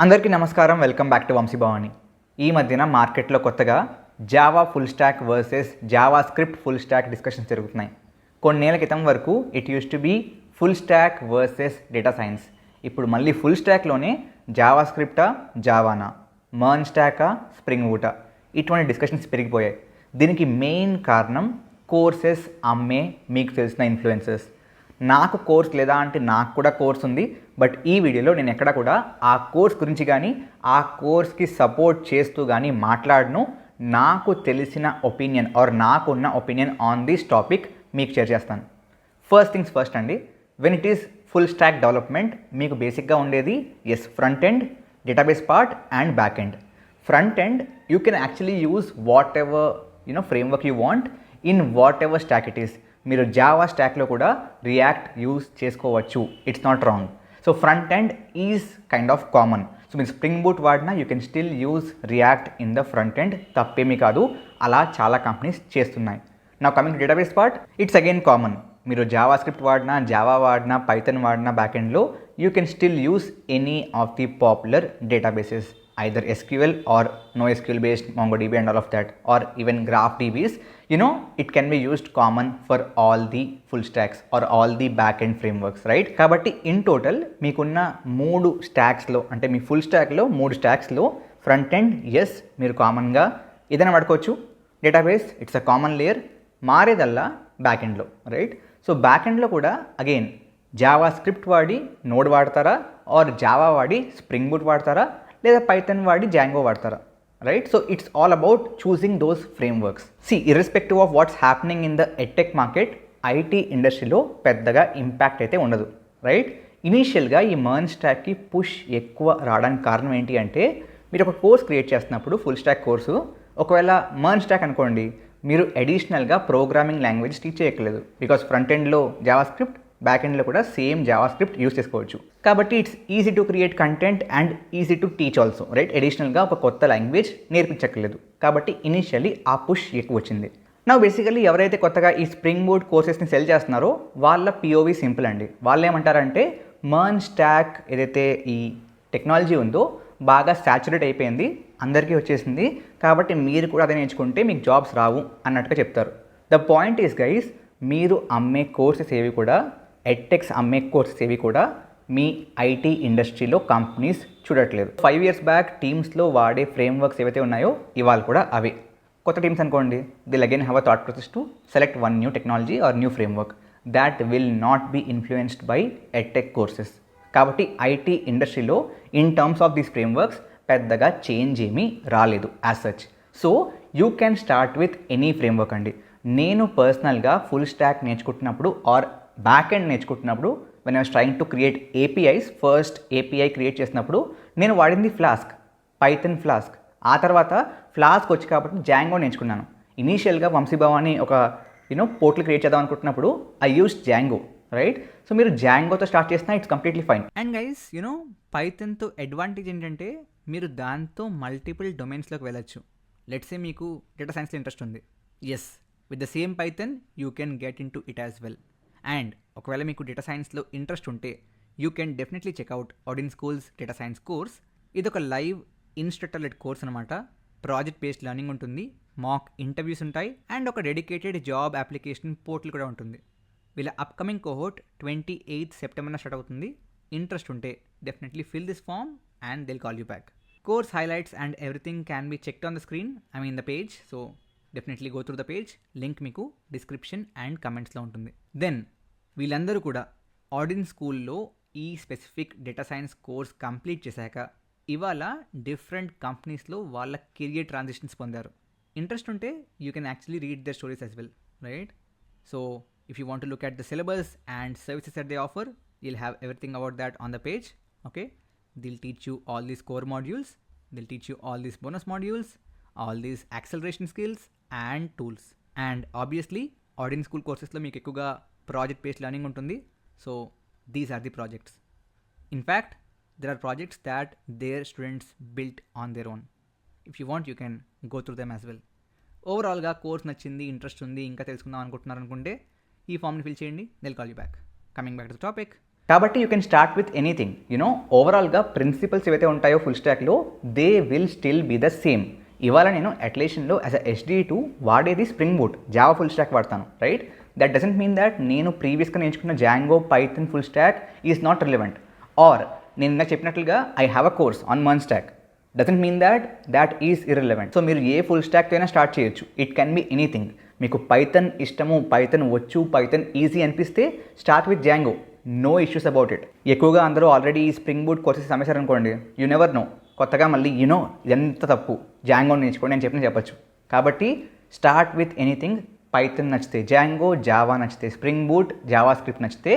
అందరికీ నమస్కారం. Welcome back to Vamshi Bhavani. ఈ మధ్యన మార్కెట్లో కొత్తగా Java full stack versus JavaScript full stack discussions జరుగుతున్నాయి. కొన్నేళ్ల క్రితం వరకు it used to be full stack versus data science. ఇప్పుడు మళ్ళీ ఫుల్ స్టాక్లోనే జావా స్క్రిప్టా, జావానా, మర్న్ స్టాకా, స్ప్రింగ్ బూటా ఇటువంటి డిస్కషన్స్ పెరిగిపోయాయి. దీనికి మెయిన్ కారణం కోర్సెస్ అమ్మే మీకు తెలిసిన ఇన్ఫ్లుయెన్సర్స్. నాకు కోర్స్ లేదా అంటే నాకు కూడా కోర్స్ ఉంది, బట్ ఈ వీడియోలో నేను ఎక్కడ కూడా ఆ కోర్స్ గురించి కానీ ఆ కోర్స్కి సపోర్ట్ చేస్తూ కానీ మాట్లాడను. నాకు తెలిసిన ఒపీనియన్ ఆర్ నాకున్న ఒపీనియన్ ఆన్ దిస్ టాపిక్ మీకు షేర్ చేస్తాను. ఫస్ట్ థింగ్స్ ఫస్ట్ అండి, when it is full stack development మీకు బేసిక్గా ఉండేది front end, database part and back end. Front end you can actually use what ever framework you want in what ever stock it is. మీరు Java స్టాక్లో కూడా react use చేసుకోవచ్చు, it's not wrong. So front end is kind of common. So మీరు spring boot వాడినా you can still use react in the front end, తప్పేమీ కాదు. అలా చాలా కంపెనీస్ చేస్తున్నాయి. నా coming to database part, it's again common. మీరు జావా స్క్రిప్ట్ వాడినా, జావా వాడినా, పైథాన్ వాడినా బ్యాక్ ఎండ్లో you can still use any of the popular databases, either SQL or NoSQL based MongoDB and all of that, or even GraphDBs. It can be used common for all the full stacks or all the backend frameworks, right? కాబట్టి in total మీకున్న 3 స్టాక్స్లో, అంటే మీ full స్టాక్లో 3 స్టాక్స్లో front end మీరు కామన్గా ఏదైనా వాడుకోవచ్చు. Database it's a common layer, మారేదల్లా బ్యాక్ ఎండ్లో, రైట్? సో బ్యాక్ ఎండ్లో కూడా అగైన్ జావా స్క్రిప్ట్ వాడి నోడ్ వాడతారా, ఆర్ జావా వాడి స్ప్రింగ్ బూట్ వాడతారా, లేదా పైథాన్ వాడి జాంగో వాడతారా, right? So it's all about choosing those frameworks. Irrespective of what's happening in the edtech market, IT ఇండస్ట్రీలో పెద్దగా ఇంపాక్ట్ అయితే ఉండదు, రైట్? ఇనీషియల్గా ఈ మర్న్ స్టాక్కి పుష్ ఎక్కువ రావడానికి కారణం ఏంటి అంటే, మీరు ఒక కోర్స్ క్రియేట్ చేస్తున్నప్పుడు ఫుల్ స్టాక్ కోర్సు, ఒకవేళ మర్న్ స్టాక్ అనుకోండి, మీరు అడిషనల్గా ప్రోగ్రామింగ్ లాంగ్వేజ్ టీచ్ చేయట్లేదు. బికాస్ ఫ్రంట్ ఎండ్లో జావా స్క్రిప్ట్, బ్యాక్ ఎండ్లో కూడా సేమ్ జావా స్క్రిప్ట్ యూస్ చేసుకోవచ్చు. కాబట్టి it's easy to create content and easy to teach also, right? అడిషనల్గా ఒక కొత్త లాంగ్వేజ్ నేర్పించక్కర్లేదు. కాబట్టి ఇనిషియల్లీ ఆ పుష్ ఎక్కువ వచ్చింది. నా బేసికల్లీ ఎవరైతే కొత్తగా ఈ స్ప్రింగ్ బూట్ కోర్సెస్ని సెల్ చేస్తున్నారో వాళ్ళ పిఓవి సింపుల్ అండి. వాళ్ళు ఏమంటారంటే, మర్న్ స్టాక్ ఏదైతే ఈ టెక్నాలజీ ఉందో బాగా సాచురేట్ అయిపోయింది, అందరికీ వచ్చేసింది, కాబట్టి మీరు కూడా అదే నేర్చుకుంటే మీకు జాబ్స్ రావు అన్నట్టుగా చెప్తారు. ద పాయింట్ ఈస్ గైస్, మీరు అమ్మే కోర్సెస్ ఏవి కూడా, ఎడ్టెక్స్ అమ్మే కోర్సెస్ ఏవి కూడా మీ ఐటీ ఇండస్ట్రీలో కంపెనీస్ చూడట్లేదు. 5 years బ్యాక్ టీమ్స్లో వాడే ఫ్రేమ్వర్క్స్ ఏవైతే ఉన్నాయో ఇవాళ కూడా అవే. కొత్త టీమ్స్ అనుకోండి, they'll again have a thought process to select one new technology or new framework that will not be influenced by edtech courses. కాబట్టి ఐటీ ఇండస్ట్రీలో in terms of these frameworks పెద్దగా చేంజ్ ఏమీ రాలేదు as such. So you can start with any framework అండి. నేను పర్సనల్గా full stack నేర్చుకుంటున్నప్పుడు or back end నేర్చుకుంటున్నప్పుడు, when I was trying to create APIs, first API create చేసినప్పుడు నేను వాడింది ఫ్లాస్క్, పైథాన్ ఫ్లాస్క్. ఆ తర్వాత ఫ్లాస్క్ వచ్చి కాబట్టి జాంగో నేర్చుకున్నాను. ఇనీషియల్గా వంశీ భవాని ఒక పోర్టల్ క్రియేట్ చేద్దాం అనుకుంటున్నప్పుడు I use Django, right? So మీరు జాంగోతో స్టార్ట్ చేసినా it's completely fine. And guys పైథాన్తో అడ్వాంటేజ్ ఏంటంటే, మీరు దాంతో మల్టిపుల్ డొమైన్స్లోకి వెళ్ళచ్చు. లెట్స్ సే మీకు డేటా సైన్స్లో ఇంట్రెస్ట్ ఉంది, with the same Python you can get in to it as well. And ఒకవేళ మీకు డేటా సైన్స్లో ఇంట్రెస్ట్ ఉంటే you can definitely check out Odin school's data science course. ఇది ఒక లైవ్ ఇన్స్ట్రక్టర్ లెడ్ కోర్స్ అనమాట. ప్రాజెక్ట్ బేస్డ్ లెర్నింగ్ ఉంటుంది, mock interviews ఉంటాయి, and ఒక డెడికేటెడ్ జాబ్ అప్లికేషన్ పోర్టల్ కూడా ఉంటుంది. వీళ్ళ upcoming cohort 28th September start అవుతుంది. ఇంట్రెస్ట్ ఉంటే definitely fill this form and they'll call you back. Course highlights and everything can be checked on the screen, the page. So definitely go through the page. Link మీకు description and కమెంట్స్లో ఉంటుంది. Then వీళ్ళందరూ కూడా Odin స్కూల్లో ఈ specific data science course complete చేశాక ఇవాళ different కంపెనీస్లో వాళ్ళ కెరియర్ ట్రాన్సిషన్స్ పొందారు. ఇంట్రెస్ట్ ఉంటే you can actually read their stories as well, right? So if you want to look at the syllabus and services that they offer, you'll have everything about that on the page. Okay, they'll teach you all these core modules, they'll teach you all these bonus modules, all these acceleration skills and tools. And obviously Odin school కోర్సెస్లో మీకు ఎక్కువగా project based learning ఉంటుంది. So these are the projects. In fact there are projects that their students built on their own. If you want, you can go through them as well. ఓవరాల్గా course నచ్చింది, interest ఉంది, ఇంకా తెలుసుకుందాం అనుకుంటున్నారు అనుకుంటే ఈ ఫామ్ని ఫిల్ చేయండి, they'll call you back. Coming back to the topic, కాబట్టి you can start with anything. ఓవరాల్గా ప్రిన్సిపల్స్ ఏవైతే ఉంటాయో ఫుల్ స్టాక్లో they will still be the same. ఇవాళ నేను అట్లేషన్లో యాజ్ అ SD2 వాడేది Spring Boot Java full stack వాడతాను, right? That doesn't mean that నేను ప్రీవియస్గా నేర్చుకున్న Django Python full stack is not relevant. Or నేను ఇందాక చెప్పినట్లుగా I have a course on MERN stack doesn't mean that is irrelevant. So మీరు ఏ full స్టాక్తో అయినా స్టార్ట్ చేయొచ్చు. It can be anything. మీకు పైథన్ ఇష్టము, పైథన్ వచ్చు, పైథన్ ఈజీ అనిపిస్తే start with Django. No issues about it. ఎక్కువగా అందరూ ఆల్రెడీ ఈ స్ప్రింగ్ బూట్ కోర్సెస్ అమ్మేశారనుకోండి, యూ నెవర్ నో, కొత్తగా మళ్ళీ ఎంత తప్పు జాంగో నేర్చుకోండి అని చెప్పవచ్చు. కాబట్టి స్టార్ట్ విత్ ఎనీథింగ్. పైథన్ నచ్చితే జాంగో, జావా నచ్చితే స్ప్రింగ్ బూట్, జావా స్క్రిప్ట్ నచ్చితే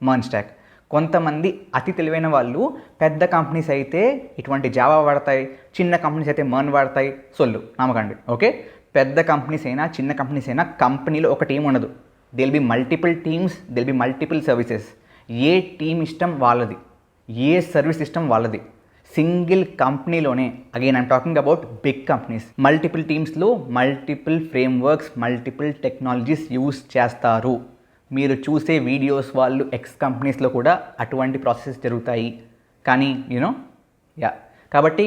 మర్న్ స్టాక్. కొంతమంది అతి తెలివైన వాళ్ళు పెద్ద కంపెనీస్ అయితే ఇటువంటి జావా వాడతాయి, చిన్న కంపెనీస్ అయితే మర్న్ వాడతాయి. సొల్లు నమ్మకండి, ఓకే? పెద్ద కంపెనీస్ అయినా చిన్న కంపెనీస్ అయినా కంపెనీలో ఒక టీం ఉండదు. They'll be multiple teams, they'll be multiple services. ఏ టీమ్ ఇష్టం వాళ్ళది, ఏ సర్వీస్ ఇష్టం వాళ్ళది. సింగిల్ కంపెనీలోనే, again I'm talking about big companies, multiple టీమ్స్లో multiple frameworks, multiple technologies use చేస్తారు. మీరు చూసే వీడియోస్ వాళ్ళు ఎక్స్ కంపెనీస్లో కూడా అటువంటి ప్రాసెస్ జరుగుతాయి. కానీ కాబట్టి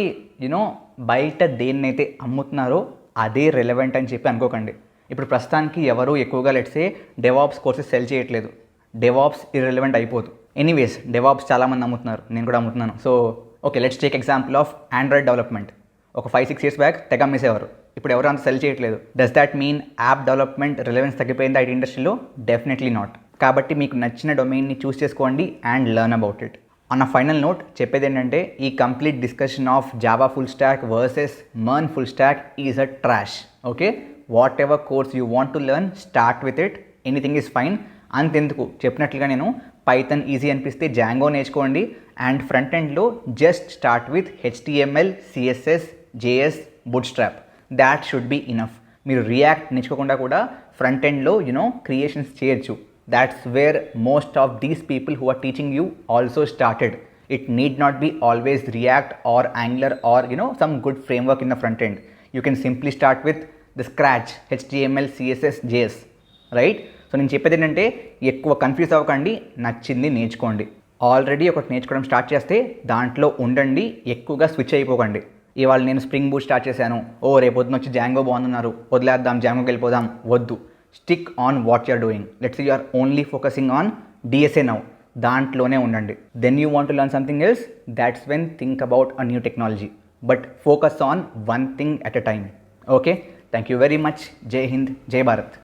బయట దేన్నైతే అమ్ముతున్నారో అదే రెలవెంట్ అని చెప్పి అనుకోకండి. ఇప్పుడు ప్రస్తుతానికి ఎవరు ఎక్కువగా లెట్సే డెవాప్స్ కోర్సెస్ సెల్ చేయట్లేదు. డెవాప్స్ ఇర్రెలవెంట్ అయిపోదు. ఎనీవేస్ డెవాప్స్ చాలామంది అమ్ముతున్నారు, నేను కూడా అమ్ముతున్నాను. So okay, let's take example of Android development. ఒక 5-6 years బ్యాక్ తెగ అమ్మేసేవారు, ఇప్పుడు ఎవరు అంత సెల్ చేయట్లేదు. Does that mean app development relevance తగ్గిపోయింది ఐటీ ఇండస్ట్రీలో? Definitely not. కాబట్టి మీకు నచ్చిన డొమైన్ని చూస్ చేసుకోండి and learn about it. On a final note చెప్పేది ఏంటంటే, ఈ complete discussion of Java full stack versus MERN full stack is a trash. Okay, what ever course you want to learn, start with it. Anything is fine. అంతెందుకు, చెప్పినట్లుగా నేను Python easy అనిపిస్తే Django నేర్చుకోండి. And front ఎండ్లో just start with HTML, CSS, JS, Bootstrap. That should be enough. మీరు React నేర్చుకోకుండా కూడా front ఎండ్లో క్రియేషన్స్ చేయొచ్చు. That's where most of these people who are teaching you also started. It need not be always React or Angular or some good framework in the front end. You can simply start with the scratch HTML, CSS, JS, right? So నేను చెప్పేది ఏంటంటే, ఎక్కువ confuse అవ్వకండి, నచ్చింది నేర్చుకోండి. Already ఒకటి నేర్చుకోవడం start చేస్తే దాంట్లో ఉండండి, ఎక్కువగా స్విచ్ అయిపోకండి. ఇవాళ నేను స్ప్రింగ్ బూట్ స్టార్ట్ చేశాను, రేపు పొద్దున వచ్చి జాంగో బాగుందన్నారు, వదిలేద్దాం జాంగోకి వెళ్ళిపోదాం, వద్దు. Stick on what you are doing. Let's you are only focusing on DSA now, దాంట్లోనే ఉండండి. Then you want to learn something else, that's when think about a new technology. But focus on one thing at a time. Okay, thank you very much. జై హింద్, జై భారత్.